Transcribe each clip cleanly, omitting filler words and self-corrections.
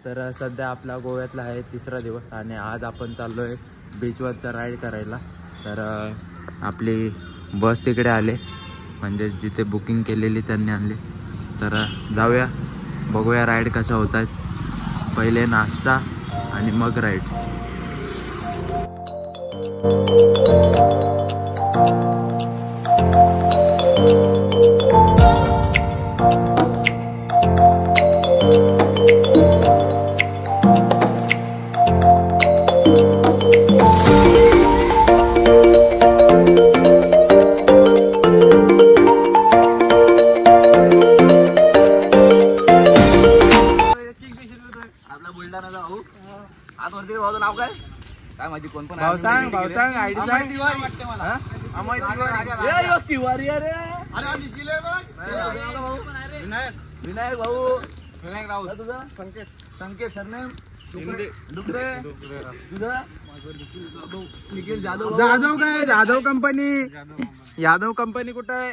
तर सध्या आपला गोव्यातला आहे 3रा दिवस आणि आज आपण चाललो आहे बीचवरचा राईड करायला. तर आपली बस तिकडे आले, म्हणजे जिथे बुकिंग केलेली त्यांनी आणली. तर जाऊया, बघूया राईड कशा होत आहेत. पहिले नाश्ता आणि मग राईड्स. नाव काय काय माहिती कोण पण भाऊ सांग आयडी सांग. वाटते मला अमय तिवारी. अरे विनायक भाऊ. विनायक राऊत. तुझं संकेत सरनेम डुकरे. तुझं निखिल जाधव. काय यादव कंपनी कुठं आहे?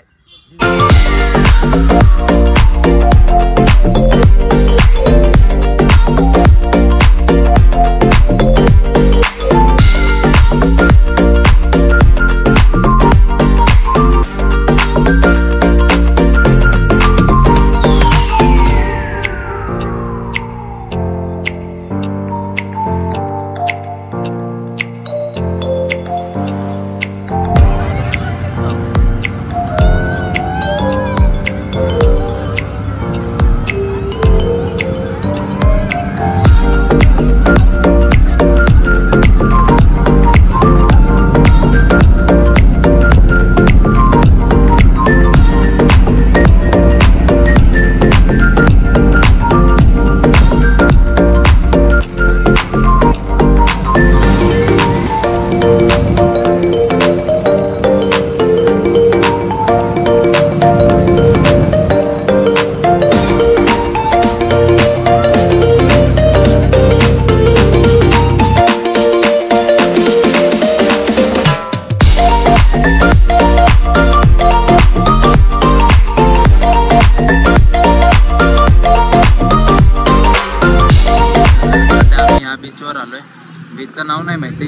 बीचचं नाव नाही माहिती.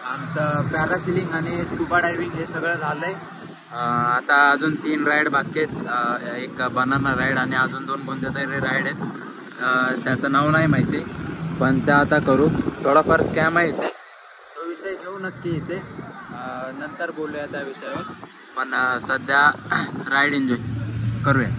आमचं पॅरासिलिंग आणि स्कुबा डायव्हिंग हे सगळं झालंय. आता अजून 3 राईड बाकी आहेत. एक बनाना राईड आणि अजून 2 कोणत्या तरी राईड आहेत. त्याचं नाव नाही माहिती, पण त्या आता करू. थोडाफार स्कॅम आहे इथे, तो विषय घेऊ नक्की इथे, नंतर बोलूया त्या विषयावर. पण सध्या राईड एन्जॉय करूया.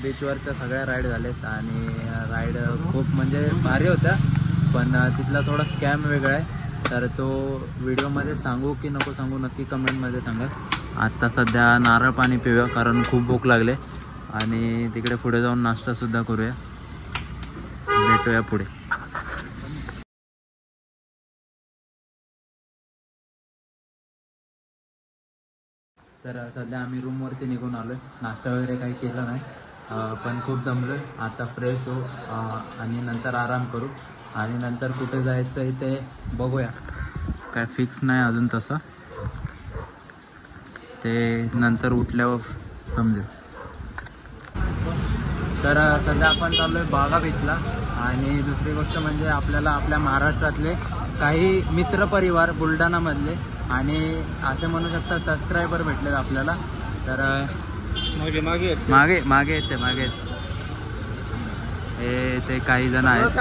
बीचवरच्या सगळ्या राईड झालेत आणि राईड खूप म्हणजे भारी होता, पण तिथला थोडा स्कॅम वेगळा आहे. तर तो व्हिडिओमध्ये सांगू की नको सांगू नक्की कमेंटमध्ये सांगा. आत्ता सध्या नारळ पाणी पिऊया कारण खूप भूक लागले आणि तिकडे पुढे जाऊन नाश्तासुद्धा करूया. भेटूया पुढे. तर सध्या आम्ही रूमवरती निघून आलो आहे. नाश्ता वगैरे काही केला नाही, पण खूप दमलो आहे. आता फ्रेश हो आणि नंतर आराम करू आणि नंतर कुठे जायचं आहे ते बघूया. काय फिक्स नाही अजून तसं, ते नंतर उठल्यावर समजेल. तर सध्या आपण चाललो आहे बागा बीचला. आणि दुसरी गोष्ट म्हणजे आपल्याला आपल्या महाराष्ट्रातले काही मित्रपरिवार बुलढाणामधले आणि असे म्हणू शकता सबस्क्रायबर भेटलेत आपल्याला. तर मागे येते हे ते काही जण आहेत,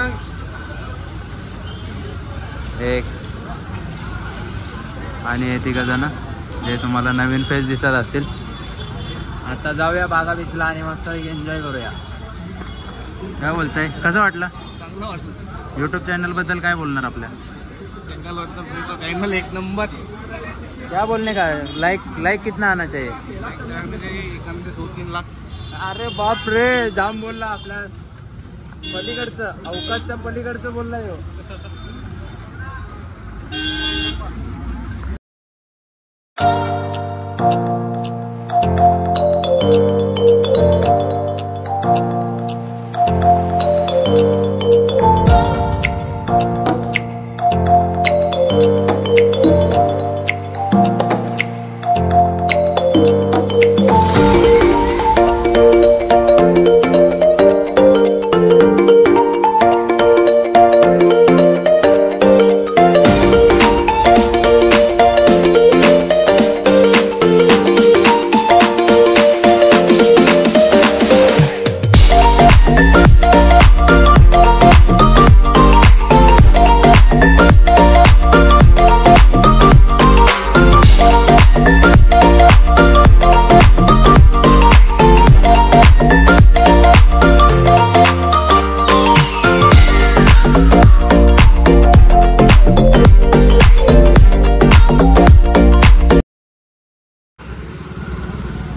एक आणि हे तिघ जण जे तुम्हाला नवीन फेस दिसत असतील. आता जाऊया बागा बीचला आणि मस्त एन्जॉय करूया. काय बोलताय, कसं वाटलं? चांगलं वाटलं. यूट्यूब चॅनल बद्दल काय बोलणार आपल्या? चैनल एक नंबर. क्या बोलने का, लाइक कितना आना चाहिए? 2-3 लाख. अरे बाप रे, जाम बोलला. आपल्या पलीकडचं, अवकाशच्या पलीकडचं बोलला यो.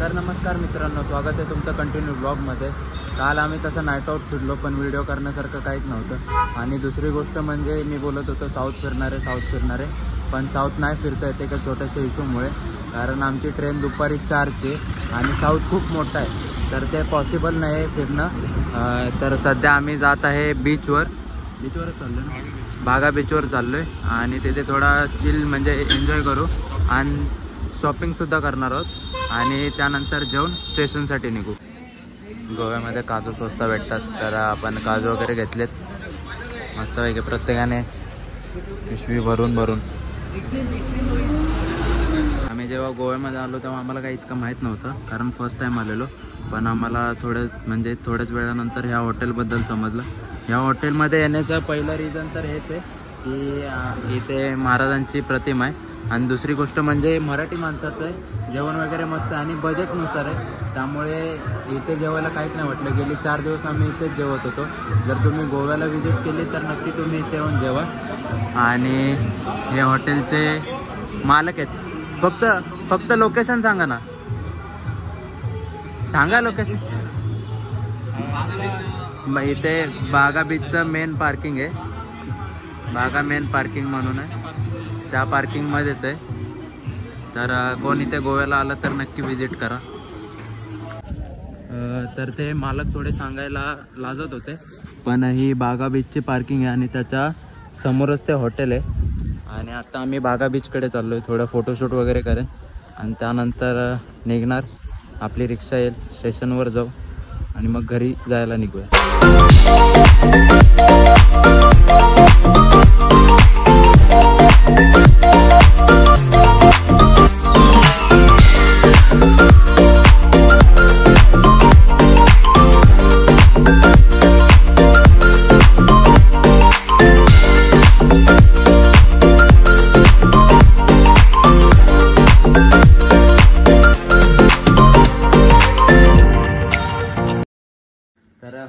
तर नमस्कार मित्रांनो, स्वागत आहे तुमचं कंटिन्यू ब्लॉगमध्ये. काल आम्ही तसं नाईट आऊट फिरलो पण व्हिडिओ करण्यासारखं काहीच नव्हतं. आणि दुसरी गोष्ट म्हणजे मी बोलत होतो साऊथ फिरणारे, पण साऊथ नाही फिरता येते का छोट्याशा इश्यूमुळे. कारण आमची ट्रेन दुपारी 4ची आणि साऊथ खूप मोठा आहे, तर ते पॉसिबल नाही आहे फिरणं. तर सध्या आम्ही जात आहे बीचवरच चाललो ना, बागा बीचवर चाललो आहे आणि तिथे थोडा चिल म्हणजे एन्जॉय करू आणि शॉपिंगसुद्धा करणार आहोत आणि त्यानंतर जेवून स्टेशनसाठी निघू. गोव्यामध्ये काजू स्वस्त भेटतात, तर आपण काजू वगैरे घेतलेत मस्तपैकी, प्रत्येकाने पिशवी भरून. आम्ही जेव्हा गोव्यामध्ये आलो तेव्हा आम्हाला काही इतकं माहीत नव्हतं कारण फर्स्ट टाईम आलेलो. पण आम्हाला थोड्याच वेळानंतर ह्या हॉटेलबद्दल समजलं. ह्या हॉटेलमध्ये येण्याचं पहिलं रिझन तर हेच आहे की इथे महाराजांची प्रतिमा आहे आणि दुसरी गोष्ट म्हणजे मराठी माणसाचं आहे. जेवण वगैरे मस्त आणि बजेटनुसार आहे, त्यामुळे इथे जेवायला काहीच नाही वाटलं. गेली 4 दिवस आम्ही इथेच जेवत होतो. जर तुम्ही गोव्याला व्हिजिट केली तर नक्की तुम्ही इथे येऊन जेवा. आणि हे हॉटेलचे मालक आहेत. फक्त लोकेशन सांगा ना, सांगा लोकेशन. इथे बागा बीचचं मेन पार्किंग आहे, बागा मेन पार्किंग म्हणून आहे, त्या पार्किंगमध्येच आहे. तर कोण इथे गोव्याला आलं तर नक्की विजिट करा. तर ते मालक थोडे सांगायला लाजत होते, पण ही बागा बीचची पार्किंग आहे आणि त्याच्या समोरच ते हॉटेल आहे. आणि आता आम्ही बागा बीचकडे चाललो आहे, थोडं फोटोशूट वगैरे करेन आणि त्यानंतर निघणार. आपली रिक्षा येईल, स्टेशनवर जाऊ आणि मग घरी जायला निघूया.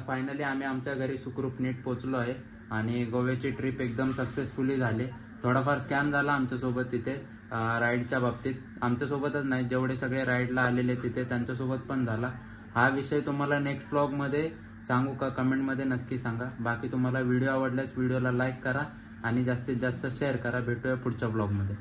फायनली फायनली आम्ही आमच्या घरी सुखरूप नीट पोहोचलो आहे आणि गोव्याची ट्रिप एकदम सक्सेसफुली झाली. थोडाफार स्कॅम झाला आमच्यासोबत तिथे राईडच्या बाबतीत. आमच्यासोबतच नाही, जेवढे सगळे राईडला आलेले तिथे त्यांच्यासोबत पण झाला. हा विषय तुम्हाला नेक्स्ट व्लॉगमध्ये सांगू का कमेंटमध्ये नक्की सांगा. बाकी तुम्हाला व्हिडिओ आवडल्यास व्हिडिओला लाईक करा आणि जास्तीत जास्त शेअर करा. भेटूया पुढच्या व्लॉगमध्ये.